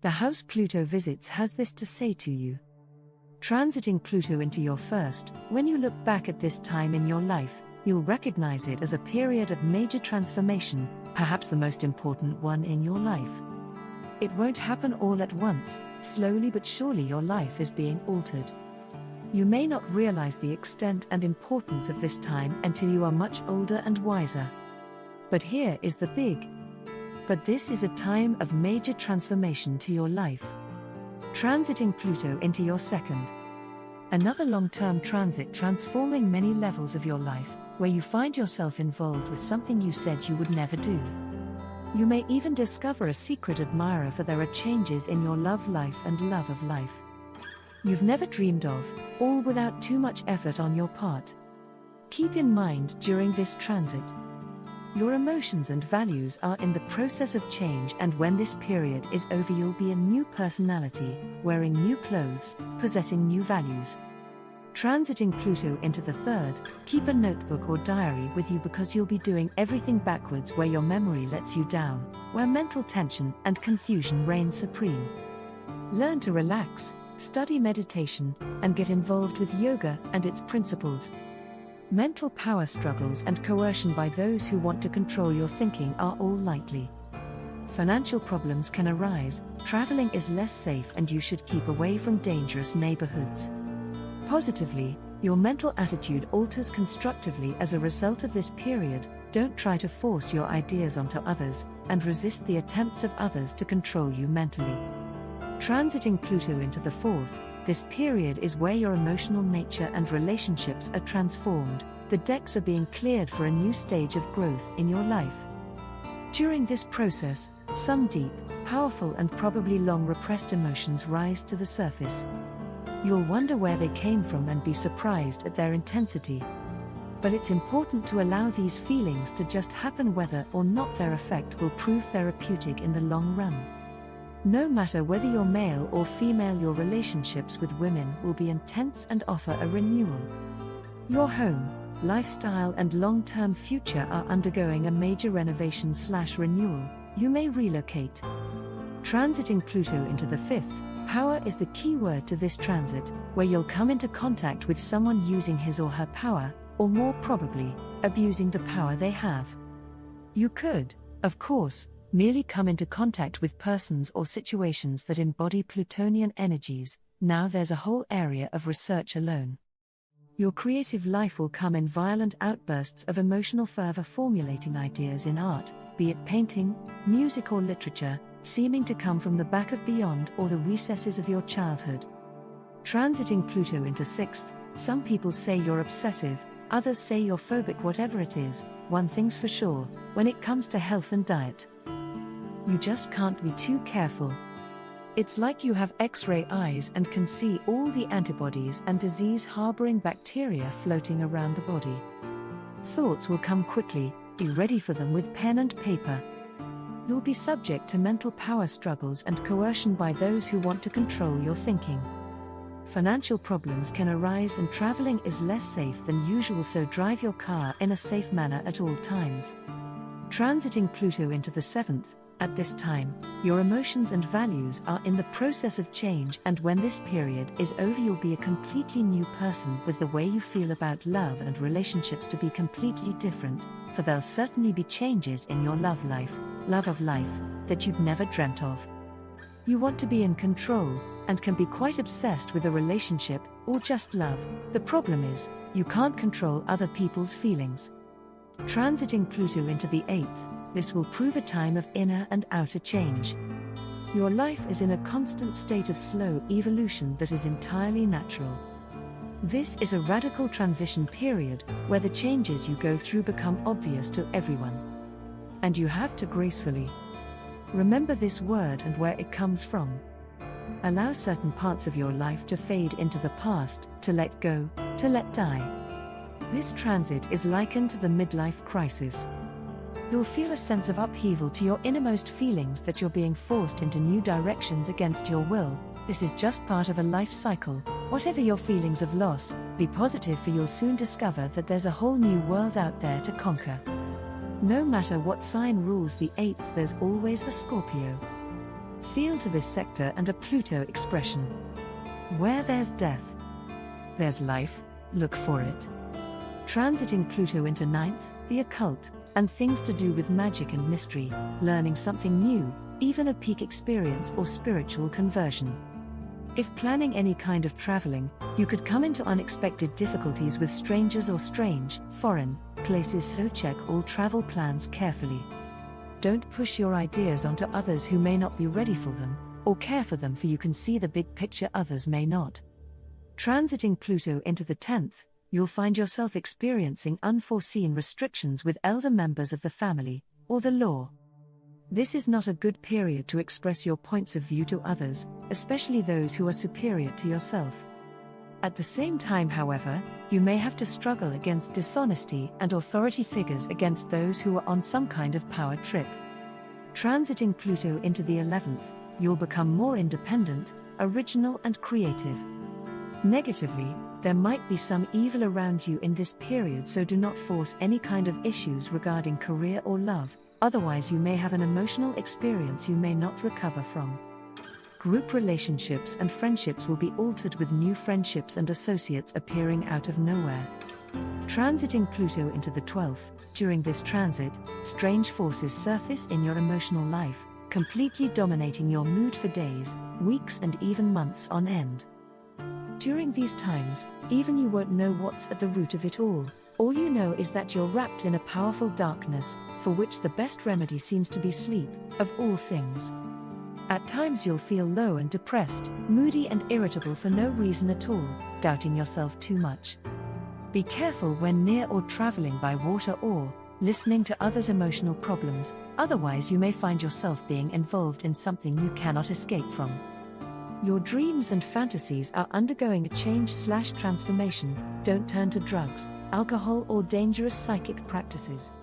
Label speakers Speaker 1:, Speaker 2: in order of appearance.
Speaker 1: The house Pluto visits has this to say to you. Transiting Pluto into your first, when you look back at this time in your life, you'll recognize it as a period of major transformation, perhaps the most important one in your life. It won't happen all at once, slowly but surely your life is being altered. You may not realize the extent and importance of this time until you are much older and wiser. But here is the big but this is a time of major transformation to your life. Transiting Pluto into your second. Another long-term transit transforming many levels of your life, where you find yourself involved with something you said you would never do. You may even discover a secret admirer, for there are changes in your love life and love of life you've never dreamed of, all without too much effort on your part. Keep in mind during this transit, your emotions and values are in the process of change, and when this period is over you'll be a new personality, wearing new clothes, possessing new values. Transiting Pluto into the third, keep a notebook or diary with you, because you'll be doing everything backwards, where your memory lets you down, where mental tension and confusion reign supreme. Learn to relax, study meditation, and get involved with yoga and its principles. Mental power struggles and coercion by those who want to control your thinking are all likely. Financial problems can arise, traveling is less safe, and you should keep away from dangerous neighborhoods. Positively, your mental attitude alters constructively as a result of this period. Don't try to force your ideas onto others, and resist the attempts of others to control you mentally. Transiting Pluto into the fourth, this period is where your emotional nature and relationships are transformed. The decks are being cleared for a new stage of growth in your life. During this process, some deep, powerful and probably long repressed emotions rise to the surface. You'll wonder where they came from and be surprised at their intensity. But it's important to allow these feelings to just happen. Whether or not their effect will prove therapeutic in the long run. No matter whether you're male or female, your relationships with women will be intense and offer a renewal. Your home, lifestyle and long-term future are undergoing a major renovation/renewal. You may relocate. Transiting Pluto into the fifth, power is the key word to this transit, where you'll come into contact with someone using his or her power, or more probably, abusing the power they have. You could, of course, merely come into contact with persons or situations that embody Plutonian energies. Now there's a whole area of research alone. Your creative life will come in violent outbursts of emotional fervor, formulating ideas in art, be it painting, music or literature, seeming to come from the back of beyond or the recesses of your childhood. Transiting Pluto into sixth, some people say you're obsessive, others say you're phobic. Whatever it is, one thing's for sure, when it comes to health and diet, you just can't be too careful. It's like you have X-ray eyes and can see all the antibodies and disease-harboring bacteria floating around the body. Thoughts will come quickly, be ready for them with pen and paper. You'll be subject to mental power struggles and coercion by those who want to control your thinking. Financial problems can arise and traveling is less safe than usual, so drive your car in a safe manner at all times. Transiting Pluto into the seventh, at this time, your emotions and values are in the process of change, and when this period is over you'll be a completely new person, with the way you feel about love and relationships to be completely different, for there'll certainly be changes in your love of life, that you'd never dreamt of. You want to be in control, and can be quite obsessed with a relationship, or just love. The problem is, you can't control other people's feelings. Transiting Pluto into the eighth, this will prove a time of inner and outer change. Your life is in a constant state of slow evolution that is entirely natural. This is a radical transition period, where the changes you go through become obvious to everyone. And you have to gracefully remember this word and where it comes from. Allow certain parts of your life to fade into the past, to let go, to let die. This transit is likened to the midlife crisis. You'll feel a sense of upheaval to your innermost feelings, that you're being forced into new directions against your will. This is just part of a life cycle. Whatever your feelings of loss, be positive, for you'll soon discover that there's a whole new world out there to conquer. No matter what sign rules the eighth, there's always a Scorpio. Feel to this sector and a Pluto expression. Where there's death, there's life, look for it. Transiting Pluto into ninth, the occult, and things to do with magic and mystery, learning something new, even a peak experience or spiritual conversion. If planning any kind of traveling, you could come into unexpected difficulties with strangers or strange, foreign, places, so check all travel plans carefully. Don't push your ideas onto others who may not be ready for them, or care for them, for you can see the big picture others may not. Transiting Pluto into the 10th, you'll find yourself experiencing unforeseen restrictions with elder members of the family, or the law. This is not a good period to express your points of view to others, especially those who are superior to yourself. At the same time, however, you may have to struggle against dishonesty and authority figures, against those who are on some kind of power trip. Transiting Pluto into the 11th, you'll become more independent, original and creative. Negatively, there might be some evil around you in this period, so do not force any kind of issues regarding career or love, otherwise you may have an emotional experience you may not recover from. Group relationships and friendships will be altered, with new friendships and associates appearing out of nowhere. Transiting Pluto into the 12th, during this transit, strange forces surface in your emotional life, completely dominating your mood for days, weeks and even months on end. During these times, even you won't know what's at the root of it all. All you know is that you're wrapped in a powerful darkness, for which the best remedy seems to be sleep, of all things. At times you'll feel low and depressed, moody and irritable for no reason at all, doubting yourself too much. Be careful when near or traveling by water or listening to others' emotional problems, otherwise you may find yourself being involved in something you cannot escape from. Your dreams and fantasies are undergoing a change/transformation. Don't turn to drugs, alcohol or dangerous psychic practices.